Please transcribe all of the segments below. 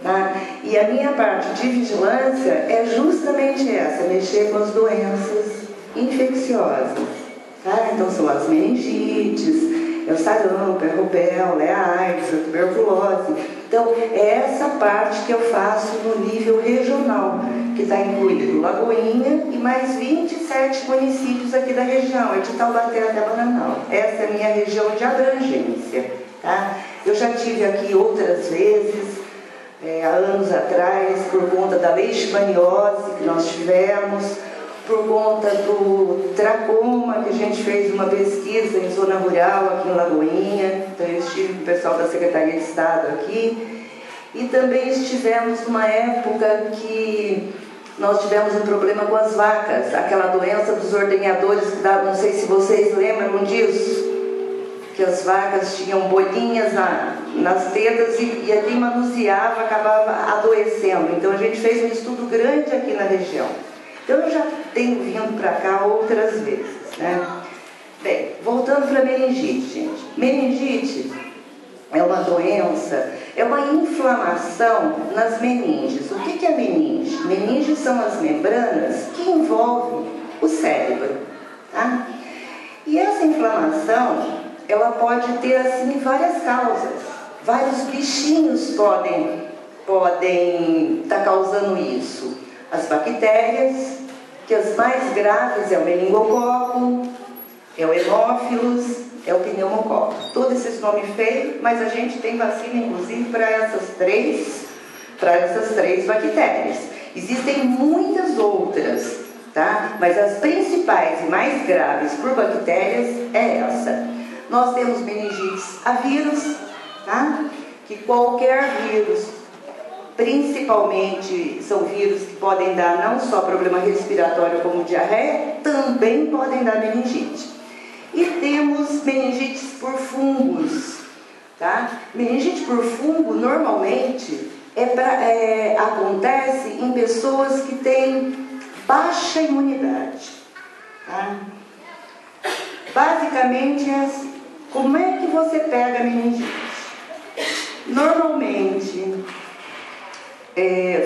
tá? E a minha parte de vigilância é justamente essa, mexer com as doenças infecciosas, tá? Então são as meningites, é o sarampo, é a rubéola, é a AIDS, a tuberculose. Então é essa parte que eu faço no nível regional, que está incluído Lagoinha e mais 27 municípios aqui da região, é de Taubaté até Bananal. Essa é a minha região de abrangência, tá? Eu já tive aqui outras vezes, há anos atrás, por conta da leishmaniose que nós tivemos, por conta do tracoma, que a gente fez uma pesquisa em zona rural aqui em Lagoinha. Então eu estive com o pessoal da Secretaria de Estado aqui. E também estivemos numa época que nós tivemos um problema com as vacas, aquela doença dos ordenhadores que dava, não sei se vocês lembram disso, que as vacas tinham bolinhas nas tetas e a quem manuseava acabava adoecendo. Então a gente fez um estudo grande aqui na região. Então eu já tenho vindo para cá outras vezes, né? Bem, voltando para a meningite, gente. Meningite é uma doença, é uma inflamação nas meninges. O que é meninge? Meninges são as membranas que envolvem o cérebro, tá? E essa inflamação, ela pode ter, assim, várias causas. Vários bichinhos podem estar causando isso. As bactérias, que as mais graves é o meningococo, é o hemófilos, é o pneumococo. Todos esses nomes feios, mas a gente tem vacina, inclusive, para essas três bactérias. Existem muitas outras, tá? Mas as principais e mais graves por bactérias é essa. Nós temos meningites a vírus, tá? Que qualquer vírus, principalmente são vírus que podem dar não só problema respiratório como diarreia, também podem dar meningite. E temos meningites por fungos, tá? Meningite por fungo normalmente acontece em pessoas que têm baixa imunidade, tá? Basicamente é assim. Como é que você pega a meningite? Normalmente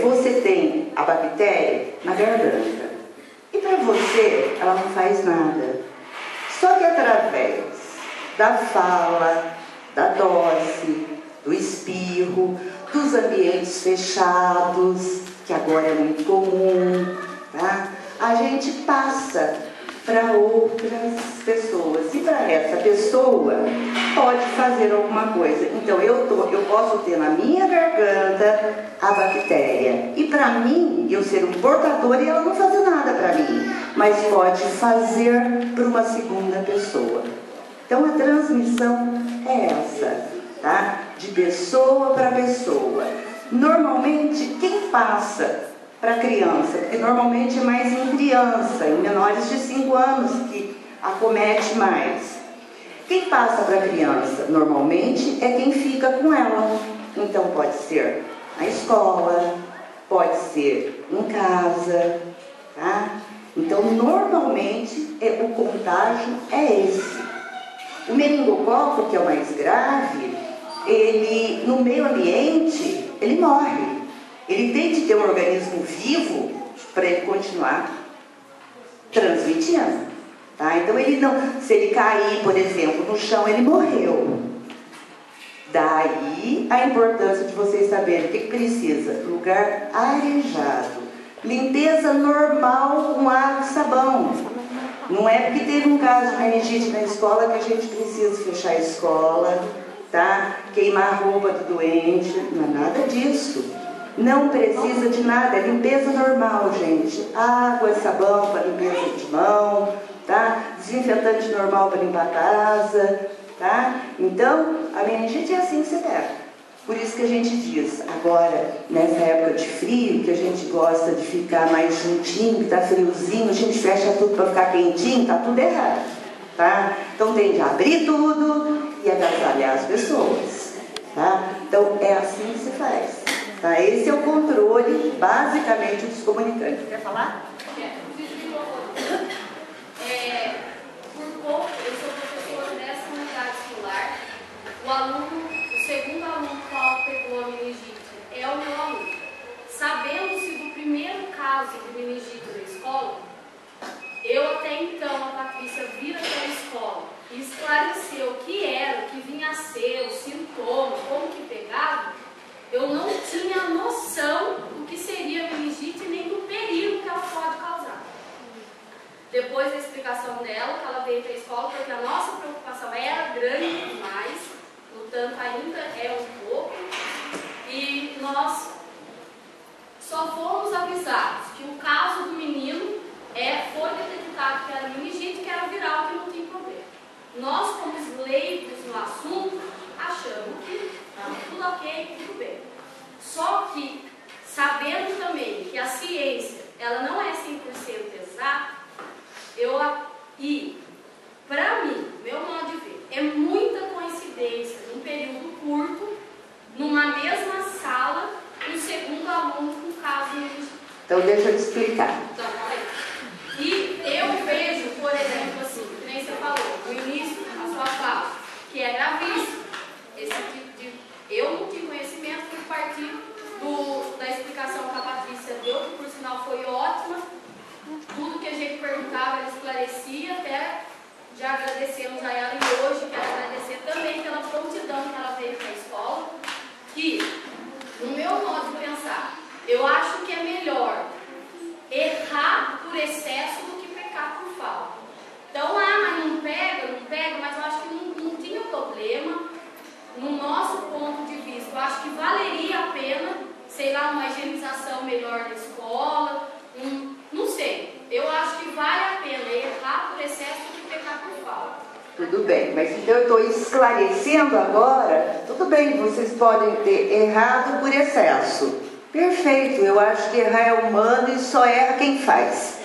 você tem a bactéria na garganta e para você ela não faz nada. Só que através da fala, da tosse, do espirro, dos ambientes fechados, que agora é muito comum, tá? A gente passa para outras pessoas. E para essa pessoa pode fazer alguma coisa. Então eu posso ter na minha garganta a bactéria. E para mim, eu ser um portador e ela não fazer nada para mim. Mas pode fazer para uma segunda pessoa. Então a transmissão é essa, tá? De pessoa para pessoa. Normalmente, quem passa para criança, porque normalmente é mais em criança, em menores de 5 anos que acomete mais. Quem passa para criança normalmente é quem fica com ela. Então pode ser na escola, pode ser em casa, tá? Então normalmente o contágio é esse. O meningococo, que é o mais grave, ele no meio ambiente, ele morre. Ele tem de ter um organismo vivo para ele continuar transmitindo, tá? Então ele não, se ele cair, por exemplo, no chão, ele morreu. Daí a importância de vocês saberem o que precisa: lugar arejado, limpeza normal com água e sabão. Não é porque teve um caso de meningite na escola que a gente precisa fechar a escola, tá? Queimar a roupa do doente, não é nada disso. Não precisa de nada, é limpeza normal, gente. Água, sabão para limpeza de mão, tá? Desinfetante normal para limpar a casa, tá? Então, a meningite é assim que você pega. Por isso que a gente diz, agora, nessa época de frio, que a gente gosta de ficar mais juntinho, que tá friozinho, a gente fecha tudo para ficar quentinho, tá tudo errado, tá? Então tem de abrir tudo e agasalhar as pessoas, tá? Então, é assim que se faz. Tá? Esse é o controle, basicamente, dos comunicantes. Quer falar? Por pouco, eu sou professora dessa unidade escolar. O segundo aluno que pegou a meningite é o meu aluno. então a Patrícia vir até a escola e esclarecer o que era, o que vinha a ser, os sintomas, como que pegava, eu não tinha noção do que seria meningite nem do perigo que ela pode causar. Depois da explicação dela, que ela veio para a escola, porque a nossa preocupação era grande demais, no tanto ainda é um pouco, e nós só fomos avisados que o caso do menino foi detectado que era meningite, que era viral, que não tinha problema. Nós, como leigos no assunto, achamos que estava tudo ok, tudo bem. Só que, sabendo também que a ciência ela não é 100% exata, e, para mim, meu modo de ver, é muita coincidência, num período curto, numa mesma sala, um segundo aluno com caso meningite. Então, deixa eu te explicar. Então, e eu vejo, por exemplo, assim, que nem você falou, no início, a sua fala, que é gravíssimo. Esse tipo de... Eu não tinha conhecimento por partir da explicação que a Patrícia deu, que por sinal foi ótima. Tudo que a gente perguntava, ela esclarecia, até já agradecemos a ela e hoje quero agradecer também pela prontidão que ela veio para a escola. Que, no meu modo de pensar, eu acho que é melhor errar por excesso do que pecar por falta. Então, mas não pega, mas eu acho que não tinha problema. No nosso ponto de vista, eu acho que valeria a pena, sei lá, uma higienização melhor da escola, não sei. Eu acho que vale a pena errar por excesso do que pecar por falta. Tudo bem, mas então eu estou esclarecendo agora. Tudo bem, vocês podem ter errado por excesso. Perfeito, eu acho que errar é humano e só erra quem faz,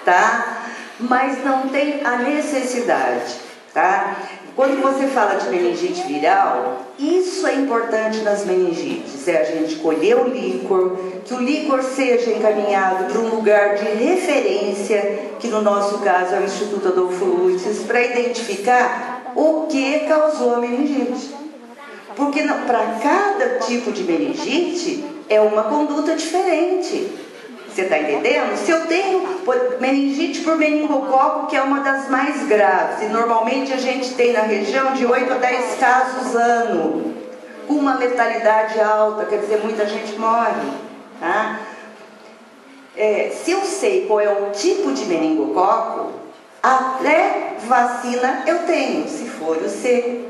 tá? Mas não tem a necessidade, tá? Quando você fala de meningite viral, isso é importante nas meningites, é a gente colher o líquor, que o líquor seja encaminhado para um lugar de referência, que no nosso caso é o Instituto Adolfo Lutz, para identificar o que causou a meningite. Porque para cada tipo de meningite é uma conduta diferente. Você está entendendo? Se eu tenho meningite por meningococo, que é uma das mais graves, e normalmente a gente tem na região de 8 a 10 casos ano, com uma letalidade alta, quer dizer, muita gente morre. Tá? Se eu sei qual é o tipo de meningococo, até vacina eu tenho, se for o C,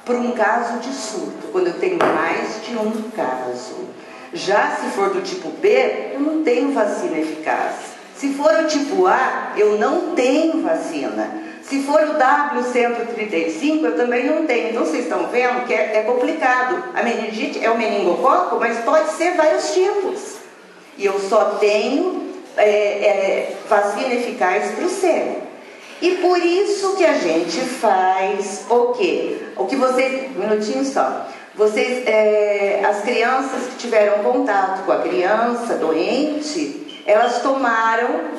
por um caso de surto, quando eu tenho mais de um caso. Já se for do tipo B, eu não tenho vacina eficaz. Se for o tipo A, eu não tenho vacina. Se for o W135, eu também não tenho. Então vocês estão vendo que é complicado. A meningite é o meningococo, mas pode ser vários tipos. E eu só tenho vacina eficaz para o C. E por isso que a gente faz o quê? O que vocês... Um minutinho só. Vocês, as crianças que tiveram contato com a criança doente, elas tomaram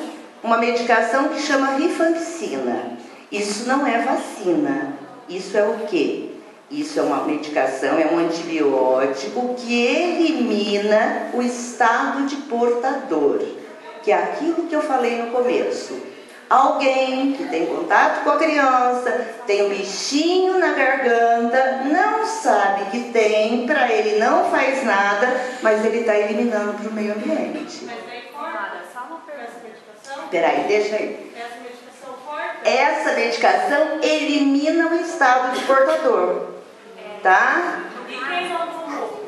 uma medicação que chama rifampicina. Isso não é vacina. Isso é o quê? Isso é uma medicação, é um antibiótico que elimina o estado de portador, que é aquilo que eu falei no começo. Alguém que tem contato com a criança, tem um bichinho na garganta, não sabe que tem, para ele não faz nada, mas ele está eliminando para o meio ambiente. Mas daí corta, só uma pergunta, essa medicação? Peraí, deixa aí. Essa medicação corta? Essa medicação elimina o estado de portador, tá? E quem não tomou?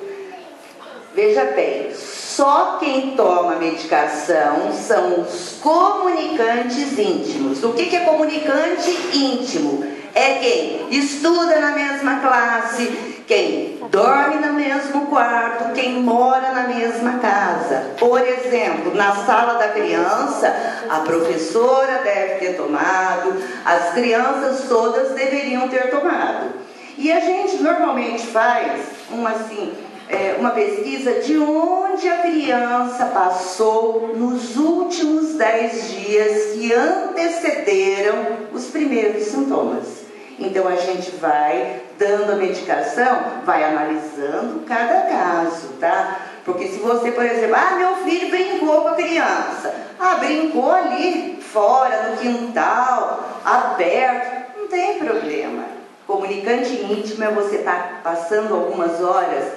Veja bem, só quem toma medicação são os comunicantes íntimos. O que é comunicante íntimo? É quem estuda na mesma classe, quem dorme no mesmo quarto, quem mora na mesma casa. Por exemplo, na sala da criança, a professora deve ter tomado, as crianças todas deveriam ter tomado. E a gente normalmente faz uma pesquisa de onde a criança passou nos últimos 10 dias que antecederam os primeiros sintomas. Então a gente vai dando a medicação, vai analisando cada caso, tá? Porque se você, por exemplo, meu filho brincou com a criança. Brincou ali fora, no quintal, aberto, não tem problema. Comunicante íntimo é você estar passando algumas horas,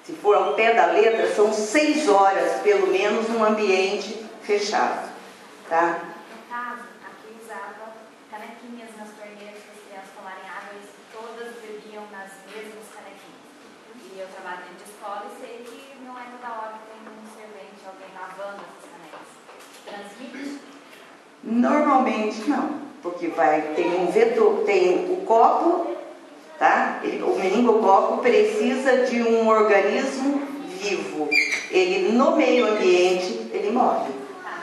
se for ao pé da letra, são 6 horas, pelo menos, num ambiente fechado, tá? No caso, aqui usava canequinhas nas torneiras para as crianças tomarem água e todas bebiam nas mesmas canequinhas. E eu trabalho dentro de escola e sei que não é toda hora que tem um servente, alguém lavando essas canecas. Transmite? Normalmente não, porque tem um vetor, tem o copo, tá? O meningococo precisa de um organismo vivo. Ele, no meio ambiente, ele morre. Tá,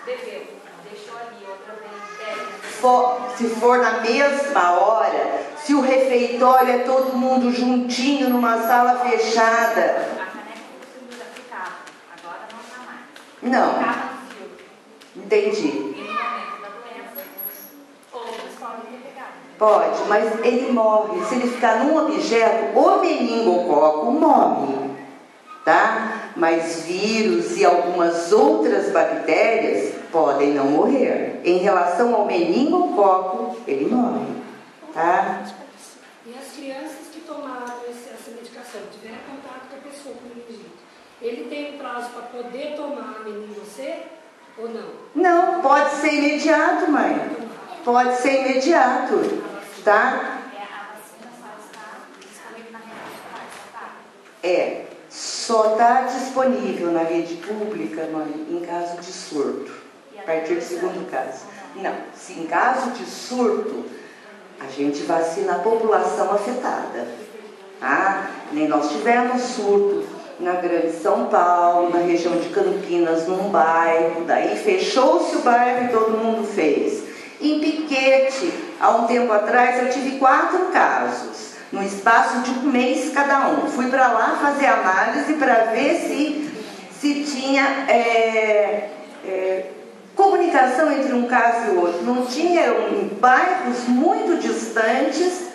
mas bebeu, deixou ali, outra vez, bebe. Se for na mesma hora, se o refeitório é todo mundo juntinho numa sala fechada. A caneca que você ficava, agora não está mais. Não. Ficava no filtro. Entendi. E no momento da doença, outros podem ter pegado. Pode, mas ele morre. Se ele ficar num objeto, o meningococo morre, tá? Mas vírus e algumas outras bactérias podem não morrer. Em relação ao meningococo, ele morre, tá? E as crianças que tomaram essa medicação, tiveram contato com a pessoa com meningite, ele tem um prazo para poder tomar a meningocê ou não? Não, pode ser imediato, mãe. Pode ser imediato, tá? A vacina só está disponível na rede pública, Só está disponível na rede pública, mãe, em caso de surto. A partir do segundo caso. Não, se em caso de surto, a gente vacina a população afetada. Tá? Nem nós tivemos surto na Grande São Paulo, na região de Campinas, num bairro, daí fechou-se o bairro e todo mundo fez. Em Piquete, há um tempo atrás, eu tive 4 casos, no espaço de 1 mês cada um. Fui para lá fazer análise para ver se tinha comunicação entre um caso e o outro. Não tinha, eram bairros muito distantes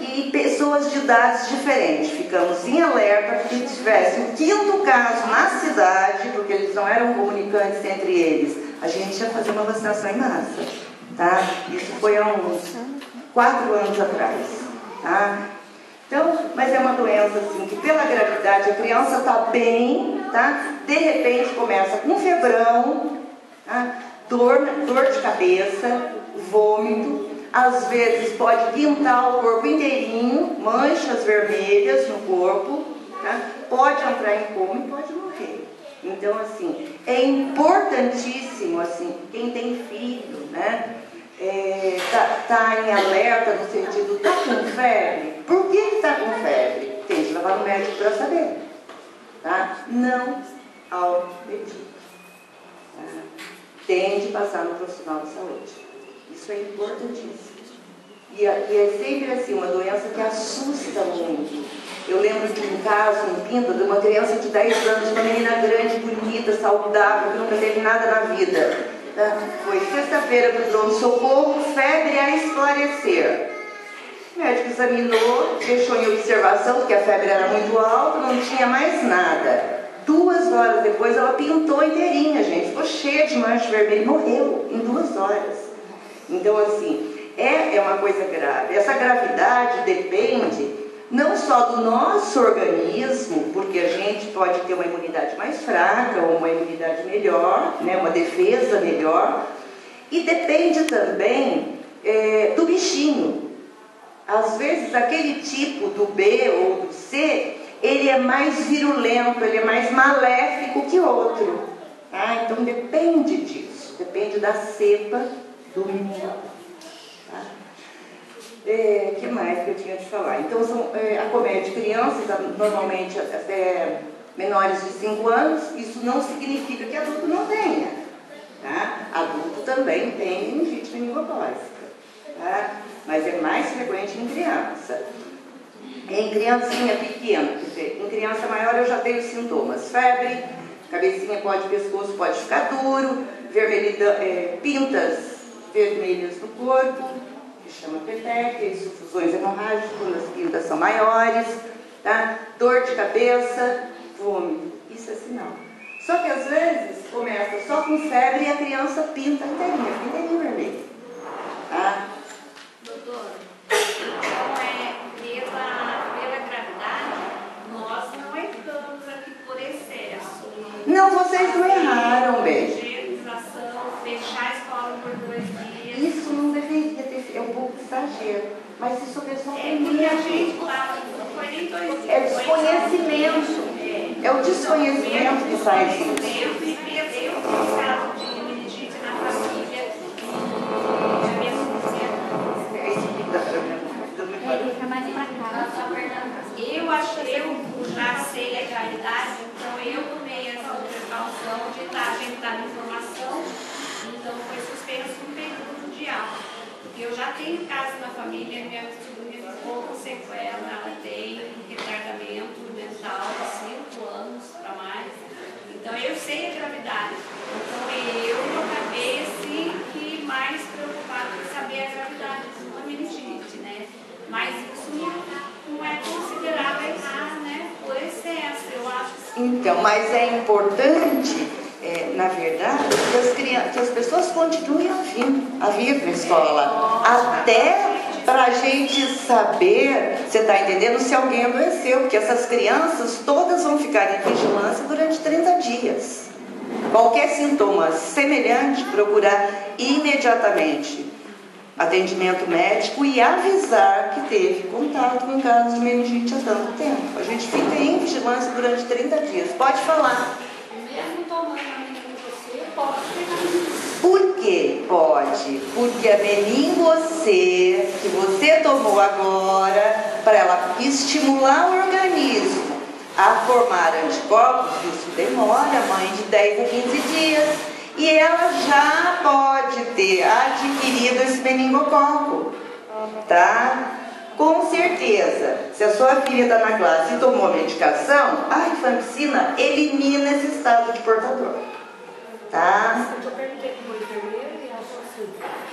e pessoas de idades diferentes. Ficamos em alerta porque tivesse o 5º caso na cidade, porque eles não eram comunicantes entre eles. A gente ia fazer uma vacinação em massa, tá? Isso foi há uns 4 anos atrás, tá? Então, mas é uma doença assim que pela gravidade a criança está bem, tá? De repente começa com febrão, tá? Dor de cabeça, vômito. Às vezes pode pintar o corpo inteirinho, manchas vermelhas no corpo, tá? Pode entrar em coma e pode morrer. Então, assim, é importantíssimo, assim, quem tem filho, né? Tá em alerta no sentido, tá com febre? Por que está com febre? Tem que levar no médico para saber, tá? Não ao medicamento. Tá? Tem de passar no profissional de saúde. Isso é importantíssimo. E é sempre assim, uma doença que assusta muito. Eu lembro de um caso, um pinto, de uma criança de 10 anos, uma menina grande, bonita, saudável, que nunca teve nada na vida. Tá? Foi sexta-feira do pronto-socorro, febre a esclarecer. O médico examinou, deixou em observação, porque a febre era muito alta, não tinha mais nada. 2 horas depois ela pintou inteirinha, gente. Ficou cheia de mancha vermelha e morreu em 2 horas. Então, assim, é uma coisa grave. Essa gravidade depende não só do nosso organismo, porque a gente pode ter uma imunidade mais fraca ou uma imunidade melhor, né, uma defesa melhor, e depende também do bichinho. Às vezes, aquele tipo do B ou do C, ele é mais virulento, ele é mais maléfico que outro. Tá? Então, depende disso, depende da cepa do menino. Tá? Que mais que eu tinha de falar? Então, acomete crianças, normalmente até menores de 5 anos. Isso não significa que adulto não tenha. Tá? Adulto também tem meningite meningocócica. Tá? Mas é mais frequente em criança. Em criancinha pequena, quer dizer, em criança maior eu já tenho sintomas. Febre, cabecinha pescoço pode ficar duro, pintas vermelhas no corpo, que chama peteca, sufusões hemorrágicas, quando as pintas são maiores, tá? Dor de cabeça, vômito, isso é sinal. Só que às vezes começa só com febre e a criança pinta inteirinha vermelha. Tá? Doutora, então pela gravidade, nós não erramos aqui por excesso. Não, vocês não erraram, bem. Higienização, fechar a escola por 2 dias. Isso não deveria ter sido, é um pouco exagero. Mas isso o pessoal tem Porque a medo. gente lá não foi nem 2 dias. É desconhecimento. É o desconhecimento que faz isso. Eu tive caso de meningite na família. Fica mais pra cá. Eu já sei legalidade, então eu tomei essa precaução de a gente dar informação. Então foi suspenso um período de aula. Eu já tenho caso na família, minha sobrinha ficou com sequela, ela tem retardamento mental de 5 anos para mais. Então eu sei a gravidade. Então eu acabei assim que mais preocupada em saber a gravidade de uma meningite, né? Mas isso não é considerado errar, né? Por excesso, eu acho. Então, mas é importante, na verdade, que as pessoas continuem a vir para a escola. Até para a gente saber, você está entendendo, se alguém adoeceu. Porque essas crianças todas vão ficar em vigilância durante 30 dias. Qualquer sintoma semelhante, procurar imediatamente atendimento médico e avisar que teve contato com casos de meningite há tanto tempo. A gente fica em vigilância durante 30 dias. Pode falar. Mesmo tomando a meningocê, pode pegar. Por que pode? Porque a meningocê que você tomou agora, para ela estimular o organismo a formar anticorpos, isso demora, mãe, de 10 a 15 dias. E ela já pode ter adquirido esse meningococo, tá? Com certeza, se a sua filha está na classe e tomou medicação, a rifampicina elimina esse estado de portador, tá? Eu perguntei para uma enfermeira e ela falou assim,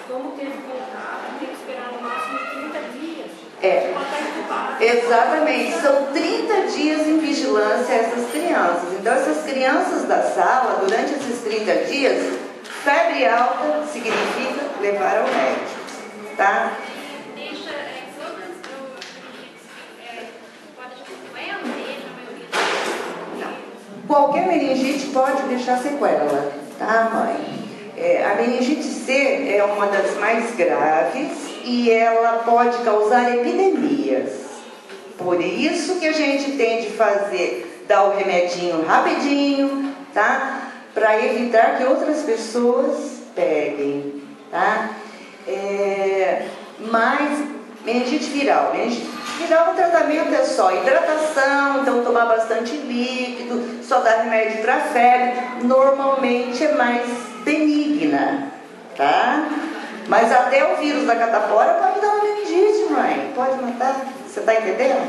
como teve contato, tem que esperar no máximo de 30 dias. Para estar incubado. Exatamente, são 30 dias em vigilância essas crianças. Então essas crianças da sala, durante esses 30 dias, febre alta significa levar ao médico, tá? Deixa, todas pode ter sequela, deixa a maioria. Não. Qualquer meningite pode deixar sequela, tá, mãe? A meningite C é uma das mais graves e ela pode causar epidemias. Por isso que a gente tem de fazer, dar o remedinho rapidinho, tá? Para evitar que outras pessoas peguem, tá? Mas meningite viral. Meningite viral, o tratamento é só hidratação, então tomar bastante líquido, só dar remédio para febre. Normalmente é mais benigna, tá? Mas até o vírus da catapora pode dar uma meningite, mãe. Pode matar. Você está entendendo?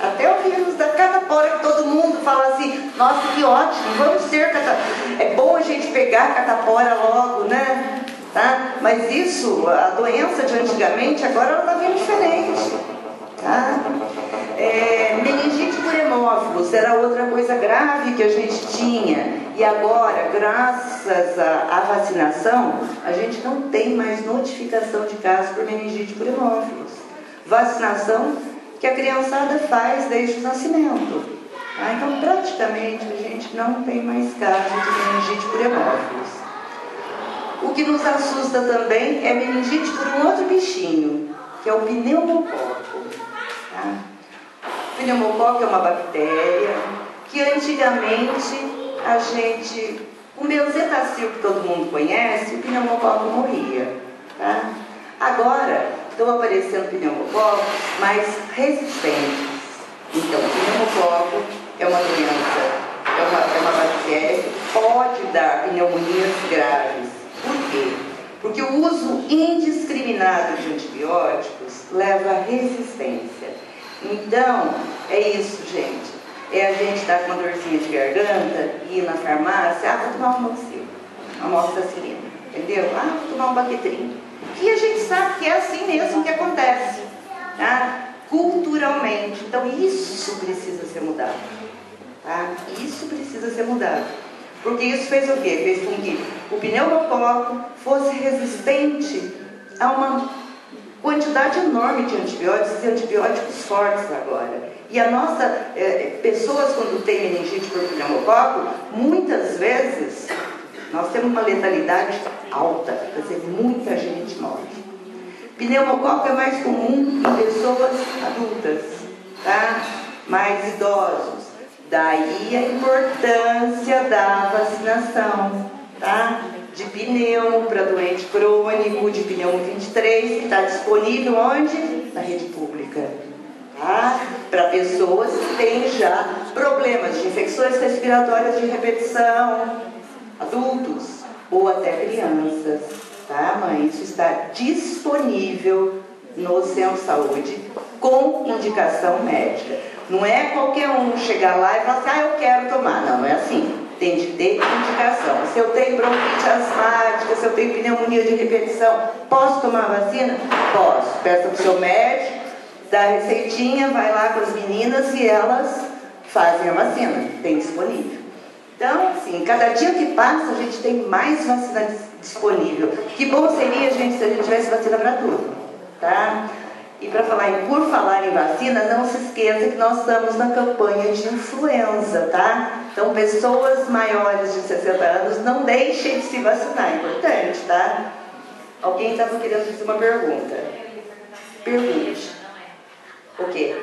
Até o vírus da catapora, que todo mundo fala assim, nossa, que ótimo, vamos ter catapora. É bom a gente pegar a catapora logo, né? Tá? Mas isso, a doença de antigamente, agora ela está vindo diferente. Tá? Meningite por hemófilos era outra coisa grave que a gente tinha. E agora, graças à vacinação, a gente não tem mais notificação de casos por meningite por hemófilos. Vacinação que a criançada faz desde o nascimento. Tá? Então, praticamente, a gente não tem mais casos de meningite por hemófilos. O que nos assusta também é meningite por um outro bichinho, que é o pneumococo. Tá? O pneumococo é uma bactéria que antigamente a gente, o meu zetacil que todo mundo conhece, o pneumococo morria. Tá? Agora estão aparecendo pneumococos mais resistentes. Então, o pneumococo é uma doença, é uma bactéria que pode dar pneumonias graves. Por quê? Porque o uso indiscriminado de antibióticos leva à resistência. Então, é isso, gente. A gente estar com uma dorzinha de garganta e ir na farmácia, vou tomar um moxil, uma amoxicilina, entendeu? Vou tomar um baquetrim. E a gente sabe que é assim mesmo que acontece, tá? Culturalmente. Então, isso precisa ser mudado, tá? Isso precisa ser mudado. Porque isso fez o quê? Fez com que o pneumococo fosse resistente a uma quantidade enorme de antibióticos e antibióticos fortes agora. E a nossa, pessoas quando têm meningite por pneumococo, muitas vezes, nós temos uma letalidade alta, quer dizer, muita gente morre. Pneumococo é mais comum em pessoas adultas, tá? Mais idosos. Daí a importância da vacinação, tá? De pneumo para doente crônico, de pneumo 23, que está disponível onde? Na rede pública. Tá? Para pessoas que têm já problemas de infecções respiratórias de repetição, adultos ou até crianças. Tá, mãe? Isso está disponível no Centro de Saúde com indicação médica. Não é qualquer um chegar lá e falar assim, eu quero tomar. Não, não é assim. Tem de ter indicação. Se eu tenho bronquite asmática, se eu tenho pneumonia de repetição, posso tomar vacina? Posso. Peça para o seu médico, dá a receitinha, vai lá com as meninas e elas fazem a vacina. Tem disponível. Então, assim, cada dia que passa, a gente tem mais vacina disponível. Que bom seria, gente, se a gente tivesse vacina para tudo, tá? E por falar em vacina, não se esqueça que nós estamos na campanha de influenza, tá? Então, pessoas maiores de 60 anos, não deixem de se vacinar, é importante, tá? Alguém estava querendo fazer uma pergunta. Pergunte. O quê?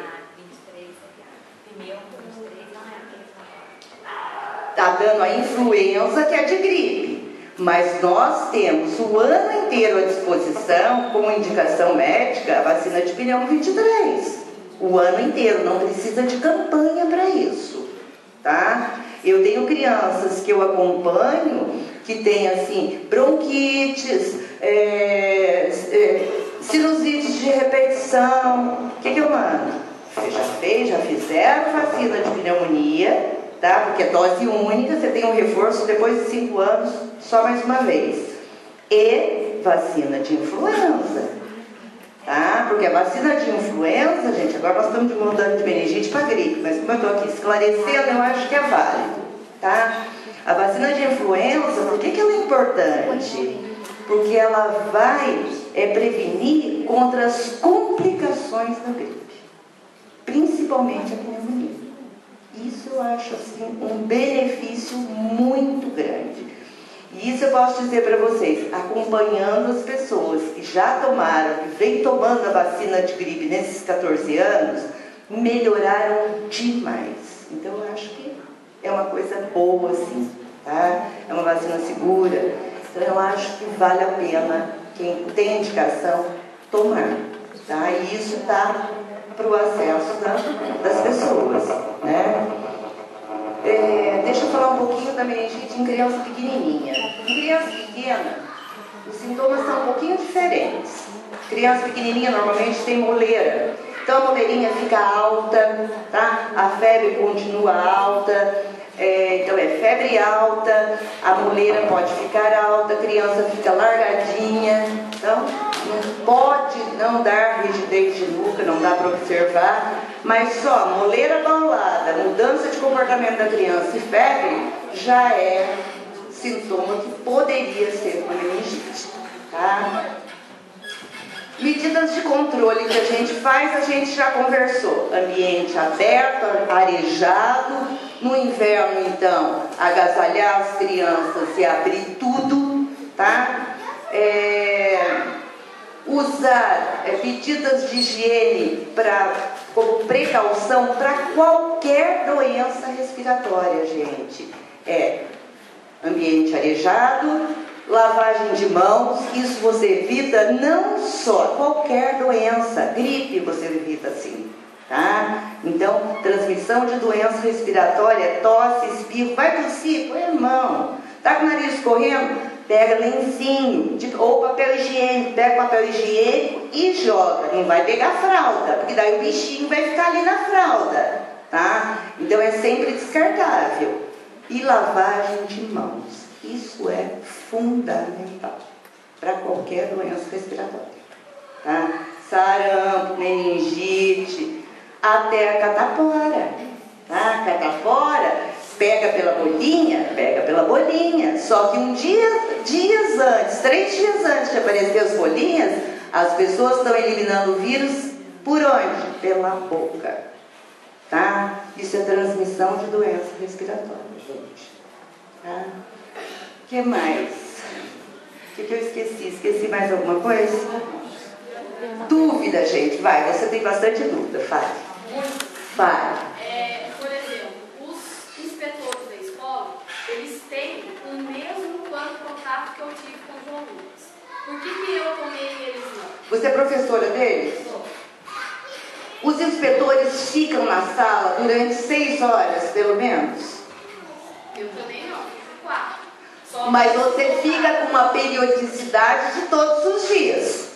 Está dando a influenza, que é de gripe. Mas nós temos o ano inteiro à disposição, com indicação médica, a vacina de pneumo 23. O ano inteiro, não precisa de campanha para isso, tá? Eu tenho crianças que eu acompanho, que têm, assim, bronquites, sinusites de repetição. O que eu mando? Já fizeram vacina de pneumonia, tá? Porque é dose única, você tem um reforço depois de 5 anos, só mais uma vez. E vacina de influenza, tá? Porque a vacina de influenza, gente, agora nós estamos mudando de meningite para gripe, mas como eu estou aqui esclarecendo, eu acho que é válido, tá? A vacina de influenza, por que ela é importante? Porque ela vai prevenir contra as complicações da gripe, principalmente a pneumonia. Isso eu acho assim, um benefício muito grande. E isso eu posso dizer para vocês, acompanhando as pessoas que já tomaram, que vêm tomando a vacina de gripe nesses 14 anos, melhoraram demais. Então eu acho que é uma coisa boa, assim, tá? É uma vacina segura. Então eu acho que vale a pena, quem tem indicação, tomar. Tá? E isso está para o acesso das pessoas, né? Deixa eu falar um pouquinho da meningite em criança pequenininha. Em criança pequena, os sintomas são um pouquinho diferentes. Criança pequenininha normalmente tem moleira, então a moleirinha fica alta, tá? A febre continua alta, então é febre alta, a moleira pode ficar alta, a criança fica largadinha, então não pode não dar rigidez de nuca, não dá para observar, mas só moleira abaulada, mudança de comportamento da criança e febre já é sintoma que poderia ser uma meningite, tá? Medidas de controle que a gente faz, a gente já conversou. Ambiente aberto, arejado. No inverno, então, agasalhar as crianças e abrir tudo, tá? Usar medidas de higiene como precaução para qualquer doença respiratória, gente. Ambiente arejado, lavagem de mãos, isso você evita não só qualquer doença, gripe você evita assim, tá? Então, transmissão de doença respiratória, tosse, espirro, vai tossir, põe a mão, tá com o nariz correndo, pega lencinho, ou papel higiênico, pega papel higiênico e joga, não vai pegar fralda, porque daí o bichinho vai ficar ali na fralda, tá? Então é sempre descartável. E lavagem de mãos. Isso é fundamental para qualquer doença respiratória, tá? Sarampo, meningite, até a catapora, tá? Catapora Pega pela bolinha? Pega pela bolinha. Só que dias antes, 3 dias antes de aparecer as bolinhas, as pessoas estão eliminando o vírus por onde? Pela boca. Tá? Isso é transmissão de doença respiratória, gente. Tá? O que mais? O que eu esqueci? Esqueci mais alguma coisa? Dúvida, gente. Vai, você tem bastante dúvida. Fale. Fale. Por exemplo, os inspetores da escola, eles têm o mesmo plano de contato que eu tive com os alunos. Por que eu tomei e eles não? Você é professora deles? Sou. Os inspetores ficam na sala durante 6 horas, pelo menos? Eu também não, fico 4. Mas você fica com uma periodicidade de todos os dias.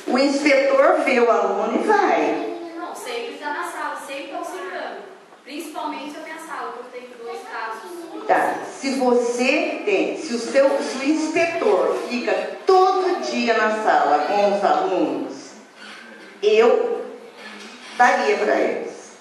O inspetor vê o aluno e vai. Não, sempre está na sala, sempre auxiliando. Principalmente a minha sala, que eu tenho 2 casos. Tá. Se o inspetor fica todo dia na sala com os alunos, eu daria para eles.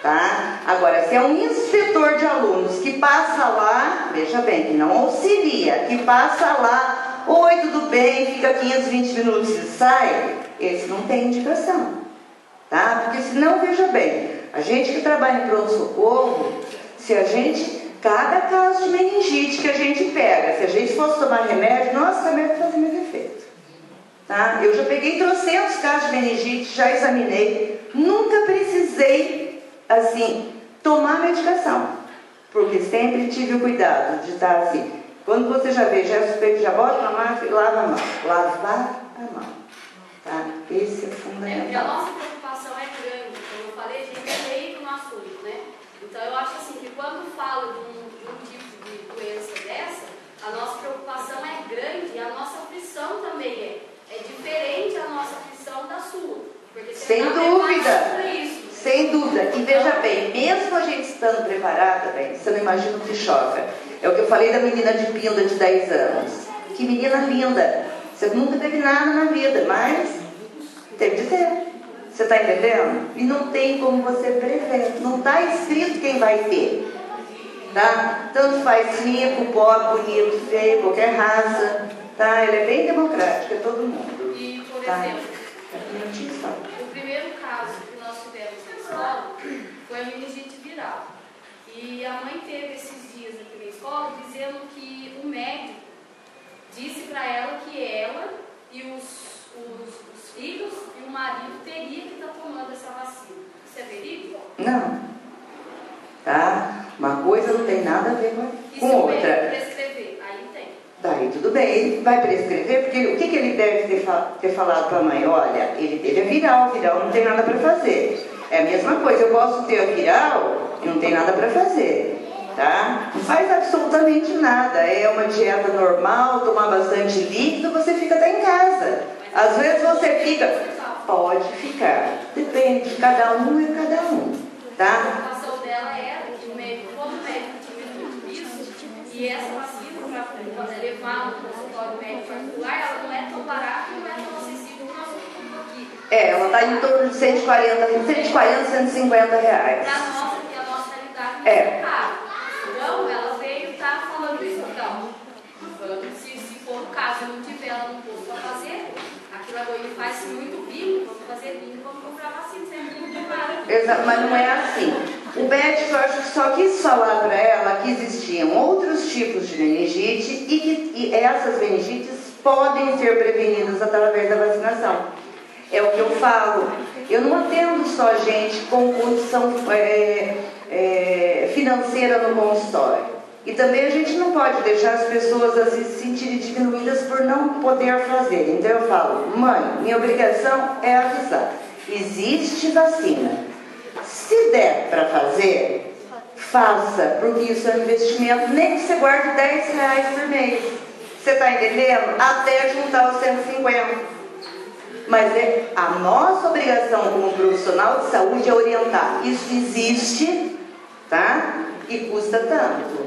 Tá? Agora, se é um inspetor de alunos que passa lá, veja bem, que não auxilia, que passa lá, oi, tudo bem, fica 15, 20 minutos e sai, esse não tem indicação. Tá? Porque senão, veja bem, a gente que trabalha em pronto-socorro, cada caso de meningite que a gente pega, se a gente fosse tomar remédio, nosso remédio faz o mesmo efeito. Tá? Eu já peguei 300 casos de meningite, já examinei, nunca precisei assim, tomar medicação, porque sempre tive o cuidado de estar assim, quando você já vê, já é suspeito, já bota na mão e lava a mão, lavar a mão, tá? Esse é fundamental. Porque a nossa preocupação é grande, como eu falei, a gente é leigo no assunto, né? Então eu acho assim, que quando fala de um tipo de doença dessa, a nossa preocupação é grande e a nossa aflição também é diferente a nossa aflição da sua, porque você sem tá dúvida. Isso. Sem dúvida. E veja bem, mesmo a gente estando preparada, bem, você não imagina o que choca. É o que eu falei da menina de Pinda de 10 anos. Que menina linda. Você nunca teve nada na vida, mas teve de ter. Você está entendendo? E não tem como você prever. Não está escrito quem vai ter. Tá? Tanto faz rico, pobre, bonito, feio, qualquer raça. Tá? Ela é bem democrática, todo mundo. E, por tá? exemplo, o primeiro caso que nós tivemos na escola foi a meningite viral. E a mãe teve esses dias aqui na escola dizendo que o médico disse para ela que ela e os filhos e o marido teriam que estar tomando essa vacina. Isso é verídico? Não. Tá? Uma coisa não tem nada a ver com outra. E se o médico prescrever? Aí tem. Daí tudo bem, ele vai prescrever, porque o que ele deve ter falado para a mãe? Olha, ele teve a viral não tem nada para fazer. É a mesma coisa, eu posso ter a viral e não tem nada para fazer. Tá? Não faz absolutamente nada, é uma dieta normal, tomar bastante líquido, você fica até em casa. Às vezes você fica, pode ficar, depende, cada um é cada um. A Tá? preocupação dela era que o médico, quando o médico tinha muito isso, e essa vacina, para levar no consultório médico particular, ela não é tão barata, não é tão acessível como nós aqui. Ela está em torno de 140, 150 reais. Para nós, aqui, a nossa realidade não É. é caro. Então, ela veio estar falando isso. Então, se for o caso, não tiver ela no posto para fazer, aquilo agora faz muito bingo, vamos fazer bingo, vamos comprar vacina, sempre muito barato. Exato, mas não é assim. O médico, eu acho que só quis falar para ela que existiam outros tipos de meningite e essas meningites podem ser prevenidas através da vacinação. É o que eu falo. Eu não atendo só gente com condição financeira no consultório. E também a gente não pode deixar as pessoas assim, se sentirem diminuídas por não poder fazer. Então eu falo, mãe, minha obrigação é avisar. Existe vacina. Se der para fazer, faça, porque isso é um investimento, nem que você guarde 10 reais por mês. Você está entendendo? Até juntar os 150. Mas a nossa obrigação como profissional de saúde é orientar. Isso existe, tá? E custa tanto.